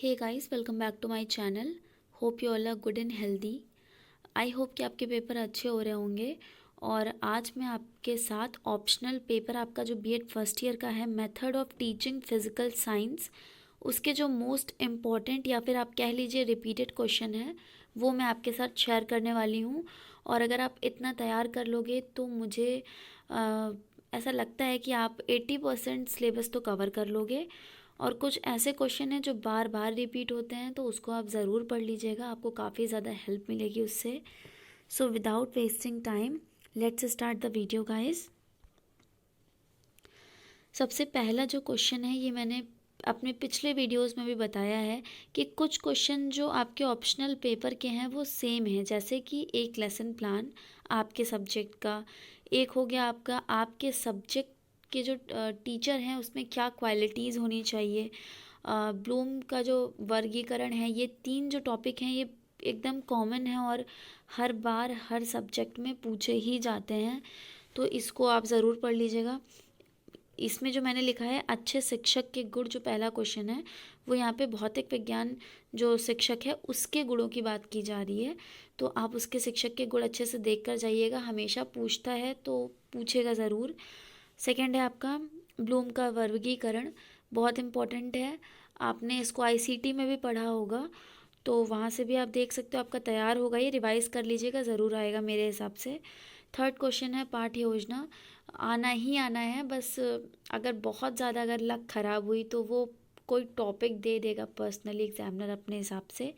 Hey guys, welcome back to my channel. Hope you all are good and healthy. I hope कि आपके paper अच्छे हो रहे होंगे। और आज मैं आपके साथ ऑप्शनल पेपर आपका जो बीएड फर्स्ट ईयर का है, method of teaching physical science, उसके जो मोस्ट इम्पॉर्टेंट या फिर आप कह लीजिए रिपीटेड क्वेश्चन है वो मैं आपके साथ शेयर करने वाली हूँ। और अगर आप इतना तैयार कर लोगे तो मुझे ऐसा लगता है कि आप 80% सिलेबस तो कवर कर लोगे। और कुछ ऐसे क्वेश्चन हैं जो बार बार रिपीट होते हैं, तो उसको आप ज़रूर पढ़ लीजिएगा, आपको काफ़ी ज़्यादा हेल्प मिलेगी उससे। So without wasting time let's start the video guys. सबसे पहला जो क्वेश्चन है, ये मैंने अपने पिछले वीडियोस में भी बताया है कि कुछ क्वेश्चन जो आपके ऑप्शनल पेपर के हैं वो सेम है। जैसे कि एक लेसन प्लान आपके सब्जेक्ट का, एक हो गया आपका आपके सब्जेक्ट के जो टीचर हैं उसमें क्या क्वालिटीज़ होनी चाहिए, ब्लूम का जो वर्गीकरण है, ये तीन जो टॉपिक हैं ये एकदम कॉमन है और हर बार हर सब्जेक्ट में पूछे ही जाते हैं, तो इसको आप ज़रूर पढ़ लीजिएगा। इसमें जो मैंने लिखा है अच्छे शिक्षक के गुण, जो पहला क्वेश्चन है वो यहाँ पे भौतिक विज्ञान जो शिक्षक है उसके गुणों की बात की जा रही है, तो आप उसके शिक्षक के गुण अच्छे से देख कर जाइएगा, हमेशा पूछता है तो पूछेगा ज़रूर। सेकंड है आपका ब्लूम का वर्गीकरण, बहुत इम्पॉर्टेंट है, आपने इसको आईसीटी में भी पढ़ा होगा, तो वहाँ से भी आप देख सकते हो, आपका तैयार होगा, ये रिवाइज़ कर लीजिएगा, ज़रूर आएगा मेरे हिसाब से। थर्ड क्वेश्चन है पाठ्य योजना, आना ही आना है, बस अगर बहुत ज़्यादा अगर लक ख़राब हुई तो वो कोई टॉपिक दे देगा पर्सनली एग्जामिनर अपने हिसाब से।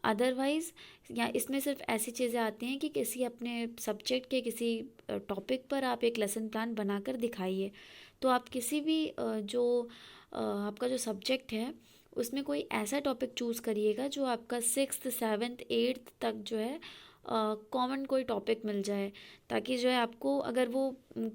अदरवाइज़ या इसमें सिर्फ ऐसी चीज़ें आती हैं कि किसी अपने सब्जेक्ट के किसी टॉपिक पर आप एक लेसन प्लान बनाकर दिखाइए। तो आप किसी भी जो आपका जो सब्जेक्ट है उसमें कोई ऐसा टॉपिक चूज़ करिएगा जो आपका 6th 7th 8th तक जो है कॉमन कोई टॉपिक मिल जाए, ताकि जो है आपको अगर वो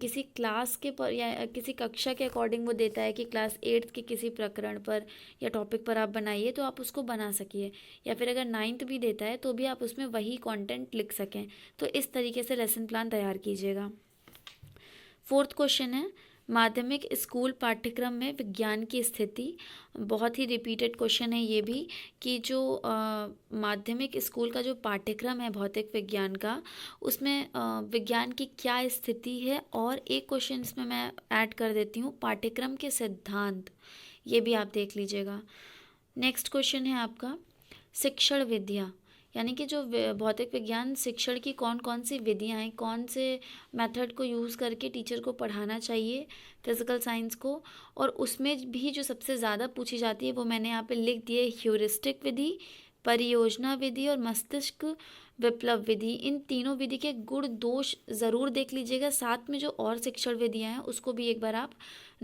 किसी क्लास के पर या किसी कक्षा के अकॉर्डिंग वो देता है कि क्लास 8th के किसी प्रकरण पर या टॉपिक पर आप बनाइए, तो आप उसको बना सकिए, या फिर अगर 9th भी देता है तो भी आप उसमें वही कंटेंट लिख सकें। तो इस तरीके से लेसन प्लान तैयार कीजिएगा। फोर्थ क्वेश्चन है माध्यमिक स्कूल पाठ्यक्रम में विज्ञान की स्थिति, बहुत ही रिपीटेड क्वेश्चन है ये भी, कि जो माध्यमिक स्कूल का जो पाठ्यक्रम है भौतिक विज्ञान का, उसमें विज्ञान की क्या स्थिति है। और एक क्वेश्चन इसमें मैं ऐड कर देती हूँ, पाठ्यक्रम के सिद्धांत, ये भी आप देख लीजिएगा। नेक्स्ट क्वेश्चन है आपका शिक्षण विधियाँ, यानी कि जो भौतिक विज्ञान शिक्षण की कौन कौन सी विधियाँ हैं, कौन से मेथड को यूज़ करके टीचर को पढ़ाना चाहिए फिजिकल साइंस को। और उसमें भी जो सबसे ज़्यादा पूछी जाती है वो मैंने यहाँ पे लिख दी है, ह्यूरिस्टिक विधि, परियोजना विधि और मस्तिष्क विप्लव विधि। इन तीनों विधि के गुण दोष ज़रूर देख लीजिएगा, साथ में जो और शिक्षण विधियाँ हैं उसको भी एक बार आप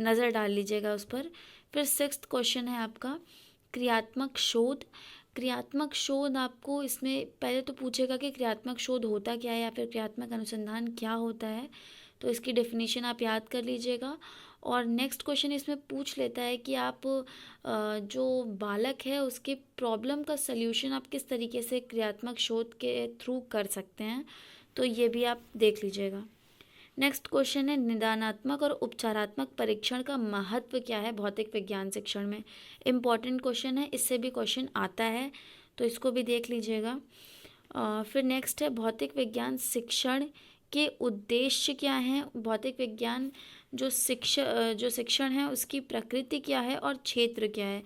नज़र डाल लीजिएगा उस पर। फिर 6th क्वेश्चन है आपका क्रियात्मक शोध। क्रियात्मक शोध आपको इसमें पहले तो पूछेगा कि क्रियात्मक शोध होता क्या है या फिर क्रियात्मक अनुसंधान क्या होता है, तो इसकी डेफिनेशन आप याद कर लीजिएगा। और नेक्स्ट क्वेश्चन इसमें पूछ लेता है कि आप जो बालक है उसके प्रॉब्लम का सल्यूशन आप किस तरीके से क्रियात्मक शोध के थ्रू कर सकते हैं, तो ये भी आप देख लीजिएगा। नेक्स्ट क्वेश्चन है निदानात्मक और उपचारात्मक परीक्षण का महत्व क्या है भौतिक विज्ञान शिक्षण में। इम्पॉर्टेंट क्वेश्चन है, इससे भी क्वेश्चन आता है, तो इसको भी देख लीजिएगा। फिर नेक्स्ट है भौतिक विज्ञान शिक्षण के उद्देश्य क्या हैं, भौतिक विज्ञान जो शिक्षण है उसकी प्रकृति क्या है और क्षेत्र क्या है।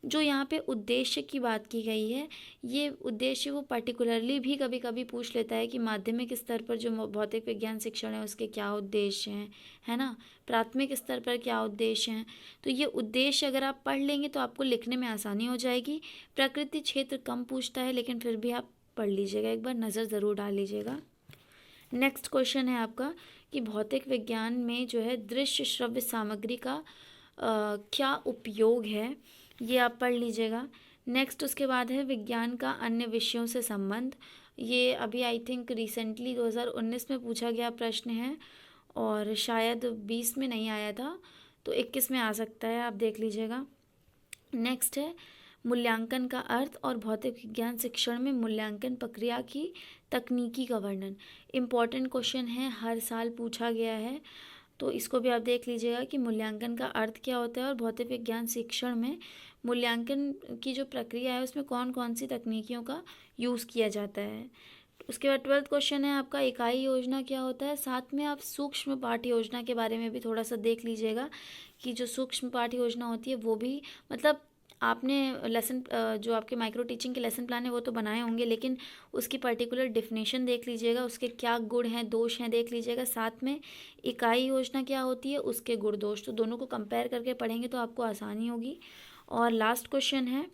जो यहाँ पे उद्देश्य की बात की गई है, ये उद्देश्य वो पर्टिकुलरली भी कभी कभी पूछ लेता है कि माध्यमिक स्तर पर जो भौतिक विज्ञान शिक्षण है उसके क्या उद्देश्य हैं, है ना, प्राथमिक स्तर पर क्या उद्देश्य हैं। तो ये उद्देश्य अगर आप पढ़ लेंगे तो आपको लिखने में आसानी हो जाएगी। प्रकृति क्षेत्र कम पूछता है, लेकिन फिर भी आप पढ़ लीजिएगा, एक बार नज़र ज़रूर डाल लीजिएगा। नेक्स्ट क्वेश्चन है आपका कि भौतिक विज्ञान में जो है दृश्य श्रव्य सामग्री का क्या उपयोग है, ये आप पढ़ लीजिएगा। नेक्स्ट उसके बाद है विज्ञान का अन्य विषयों से संबंध, ये अभी आई थिंक रिसेंटली 2019 में पूछा गया प्रश्न है और शायद 20 में नहीं आया था, तो 21 में आ सकता है, आप देख लीजिएगा। नेक्स्ट है मूल्यांकन का अर्थ और भौतिक विज्ञान शिक्षण में मूल्यांकन प्रक्रिया की तकनीकी का वर्णन। इम्पॉर्टेंट क्वेश्चन है, हर साल पूछा गया है, तो इसको भी आप देख लीजिएगा कि मूल्यांकन का अर्थ क्या होता है और भौतिक विज्ञान शिक्षण में मूल्यांकन की जो प्रक्रिया है उसमें कौन कौन सी तकनीकियों का यूज़ किया जाता है। उसके बाद 12th क्वेश्चन है आपका इकाई योजना क्या होता है। साथ में आप सूक्ष्म पाठ्य योजना के बारे में भी थोड़ा सा देख लीजिएगा कि जो सूक्ष्म पाठ्य योजना होती है वो भी मतलब आपने लेसन जो आपके माइक्रो टीचिंग के लेसन प्लान है वो तो बनाए होंगे, लेकिन उसकी पर्टिकुलर डिफिनेशन देख लीजिएगा, उसके क्या गुण हैं दोष हैं देख लीजिएगा। साथ में इकाई योजना क्या होती है उसके गुण दोष, तो दोनों को कंपेयर करके पढ़ेंगे तो आपको आसानी होगी। और लास्ट क्वेश्चन है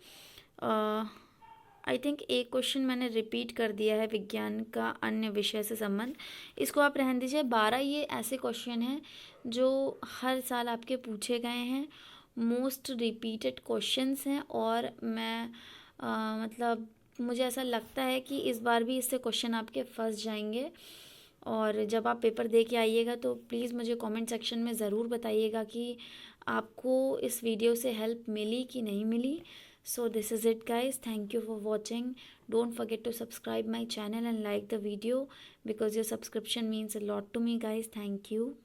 आई थिंक एक क्वेश्चन मैंने रिपीट कर दिया है, विज्ञान का अन्य विषय से संबंध, इसको आप रहने दीजिए। 12 ये ऐसे क्वेश्चन हैं जो हर साल आपके पूछे गए हैं, मोस्ट रिपीटेड क्वेश्चंस हैं। और मैं मतलब मुझे ऐसा लगता है कि इस बार भी इससे क्वेश्चन आपके फंस जाएंगे। और जब आप पेपर दे के आइएगा तो प्लीज़ मुझे कमेंट सेक्शन में ज़रूर बताइएगा कि आपको इस वीडियो से हेल्प मिली कि नहीं मिली। So this is it guys, thank you for watching. Don't forget to subscribe my channel and like the video because your subscription means a lot to me guys. Thank you.